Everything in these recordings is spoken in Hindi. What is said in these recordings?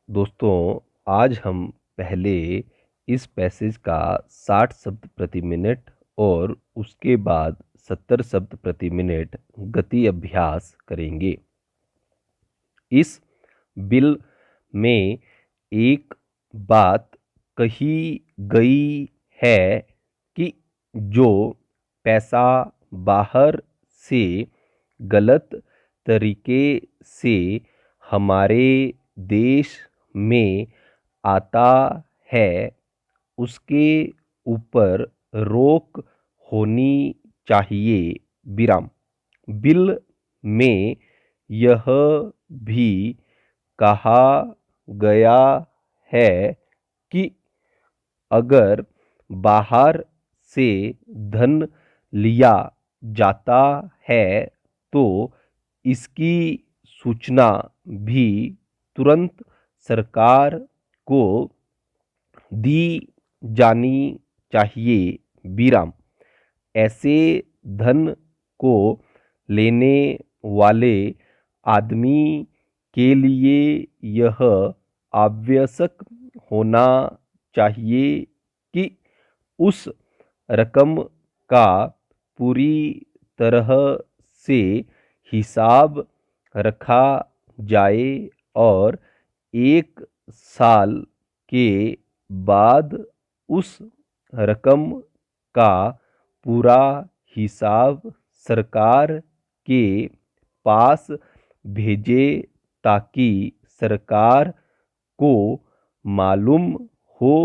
दोस्तों, आज हम पहले इस पैसेज का 60 शब्द प्रति मिनट और उसके बाद 70 शब्द प्रति मिनट गति अभ्यास करेंगे। इस बिल में एक बात कही गई है कि जो पैसा बाहर से गलत तरीके से हमारे देश में आता है उसके ऊपर रोक होनी चाहिए। विराम। बिल में यह भी कहा गया है कि अगर बाहर से धन लिया जाता है तो इसकी सूचना भी तुरंत सरकार को दी जानी चाहिए। विराम। ऐसे धन को लेने वाले आदमी के लिए यह आवश्यक होना चाहिए कि उस रकम का पूरी तरह से हिसाब रखा जाए और 1 साल के बाद उस रकम का पूरा हिसाब सरकार के पास भेजे ताकि सरकार को मालूम हो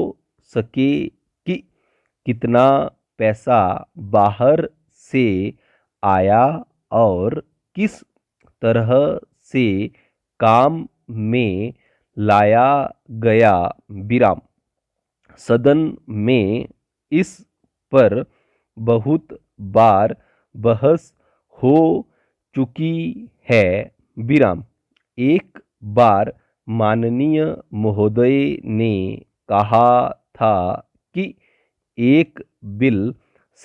सके कि कितना पैसा बाहर से आया और किस तरह से काम में लाया गया। विराम। सदन में इस पर बहुत बार बहस हो चुकी है। विराम। एक बार माननीय महोदय ने कहा था कि एक बिल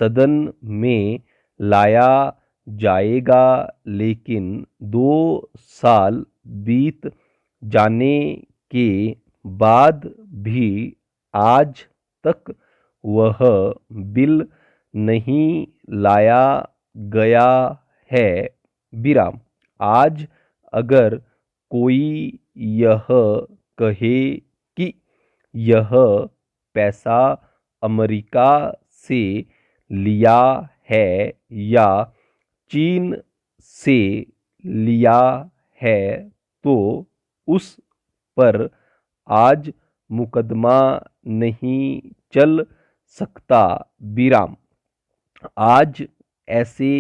सदन में लाया जाएगा लेकिन 2 साल बीत जाने के बाद भी आज तक वह बिल नहीं लाया गया है। विराम। आज अगर कोई यह कहे कि यह पैसा अमेरिका से लिया है या चीन से लिया है तो उस पर आज मुकदमा नहीं चल सकता। विराम। आज ऐसे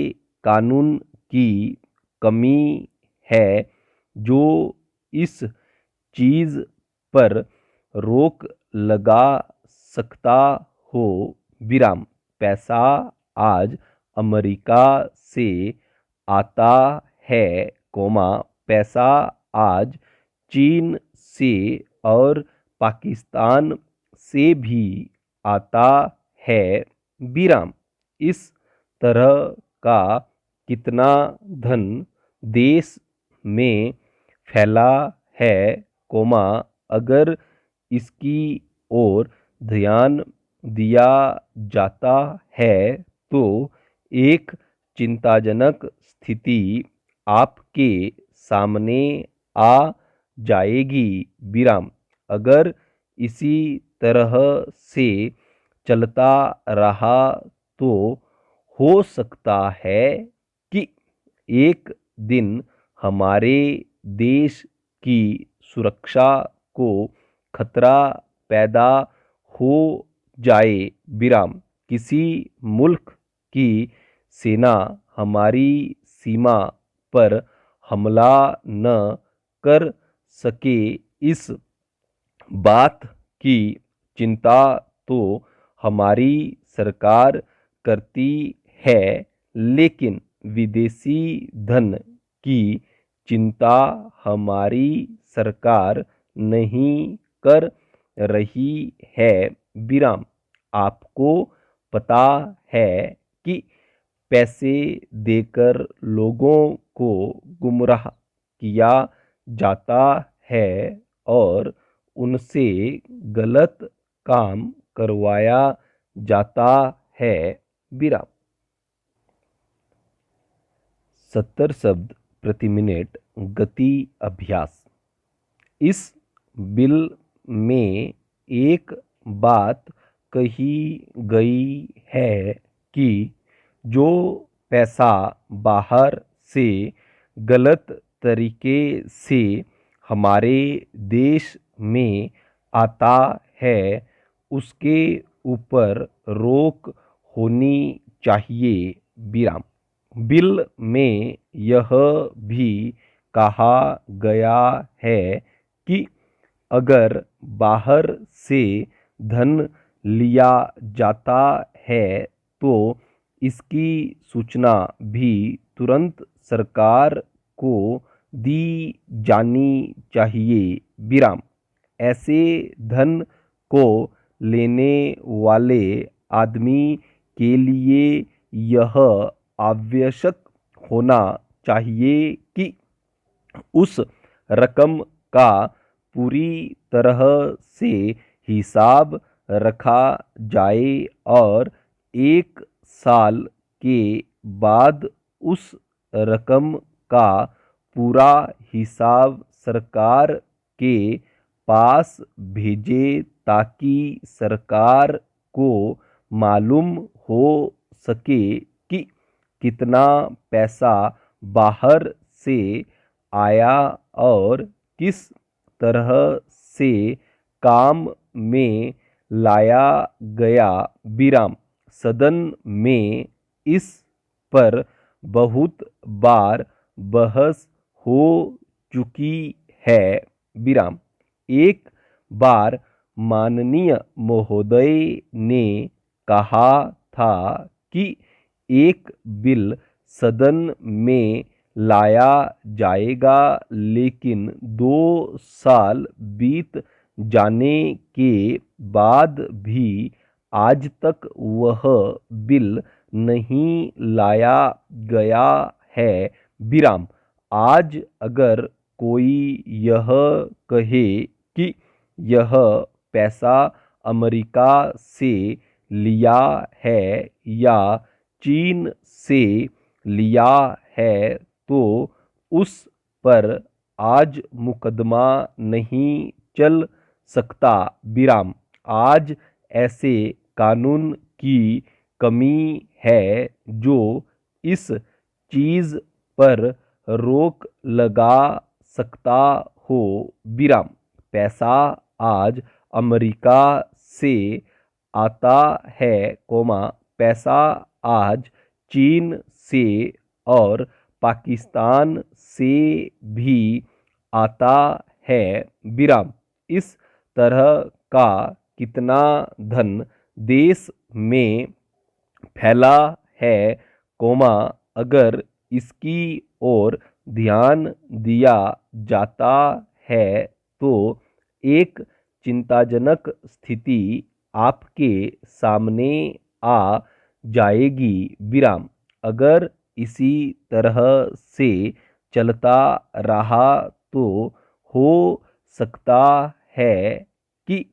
कानून की कमी है जो इस चीज पर रोक लगा सकता हो। विराम। पैसा आज अमेरिका से आता है, पैसा आज चीन से और पाकिस्तान से भी आता है। विराम। इस तरह का कितना धन देश में फैला है, अगर इसकी ओर ध्यान दिया जाता है तो एक चिंताजनक स्थिति आपके सामने आ जाएगी। विराम। अगर इसी तरह से चलता रहा तो हो सकता है कि एक दिन हमारे देश की सुरक्षा को खतरा पैदा हो जाए। विराम। किसी मुल्क की सेना हमारी सीमा पर हमला न कर सके इस बात की चिंता तो हमारी सरकार करती है लेकिन विदेशी धन की चिंता हमारी सरकार नहीं कर रही है। विराम। आपको पता है कि पैसे देकर लोगों को गुमराह किया जाता है और उनसे गलत काम करवाया जाता है। विराम। 70 शब्द प्रति मिनट गति अभ्यास। इस बिल में एक बात कही गई है कि जो पैसा बाहर से गलत तरीके से हमारे देश में आता है उसके ऊपर रोक होनी चाहिए। विराम। बिल में यह भी कहा गया है कि अगर बाहर से धन लिया जाता है तो इसकी सूचना भी तुरंत सरकार को दी जानी चाहिए। विराम। ऐसे धन को लेने वाले आदमी के लिए यह आवश्यक होना चाहिए कि उस रकम का पूरी तरह से हिसाब रखा जाए और 1 साल के बाद उस रकम का पूरा हिसाब सरकार के पास भेजे ताकि सरकार को मालूम हो सके कि कितना पैसा बाहर से आया और किस तरह से काम में लाया गया। विराम। सदन में इस पर बहुत बार बहस हो चुकी है। विराम। एक बार माननीय महोदय ने कहा था कि एक बिल सदन में लाया जाएगा लेकिन 2 साल बीत जाने के बाद भी आज तक वह बिल नहीं लाया गया है। विराम। आज अगर कोई यह कहे कि यह पैसा अमेरिका से लिया है या चीन से लिया है तो उस पर आज मुकदमा नहीं चल सकता। विराम। आज ऐसे कानून की कमी है जो इस चीज पर रोक लगा सकता हो। विराम। पैसा आज अमेरिका से आता है पैसा आज चीन से और पाकिस्तान से भी आता है। विराम। इस तरह का कितना धन देश में फैला है अगर इसकी ओर ध्यान दिया जाता है तो एक चिंताजनक स्थिति आपके सामने आ जाएगी। विराम। अगर इसी तरह से चलता रहा तो हो सकता है कि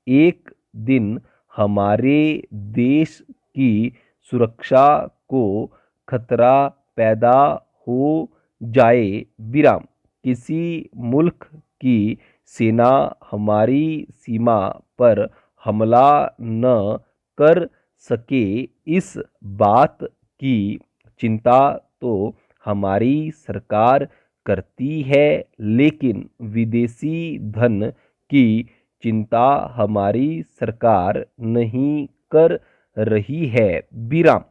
एक दिन हमारे देश की सुरक्षा को खतरा पैदा हो जाए। विराम। किसी मुल्क की सेना हमारी सीमा पर हमला न कर सके इस बात की चिंता तो हमारी सरकार करती है लेकिन विदेशी धन की चिंता हमारी सरकार नहीं कर रही है। विराम।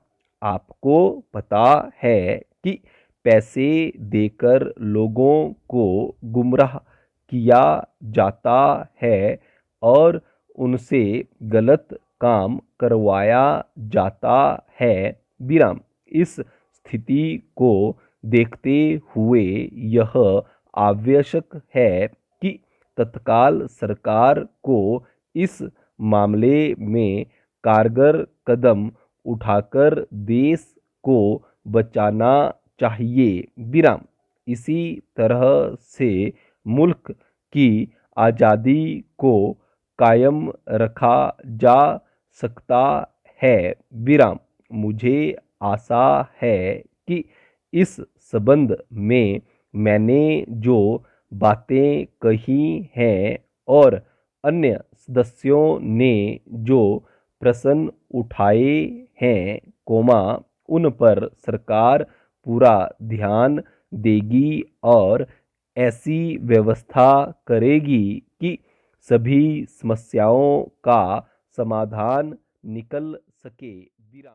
आपको पता है कि पैसे देकर लोगों को गुमराह किया जाता है और उनसे गलत काम करवाया जाता है। विराम। इस स्थिति को देखते हुए यह आवश्यक है कि तत्काल सरकार को इस मामले में कारगर कदम उठाकर देश को बचाना चाहिए। विराम। इसी तरह से मुल्क की आज़ादी को कायम रखा जा सकता है। विराम। मुझे आशा है कि इस संबंध में मैंने जो बातें कही हैं और अन्य सदस्यों ने जो प्रश्न उठाए हैं, उन पर सरकार पूरा ध्यान देगी और ऐसी व्यवस्था करेगी कि सभी समस्याओं का समाधान निकल सके। विराम।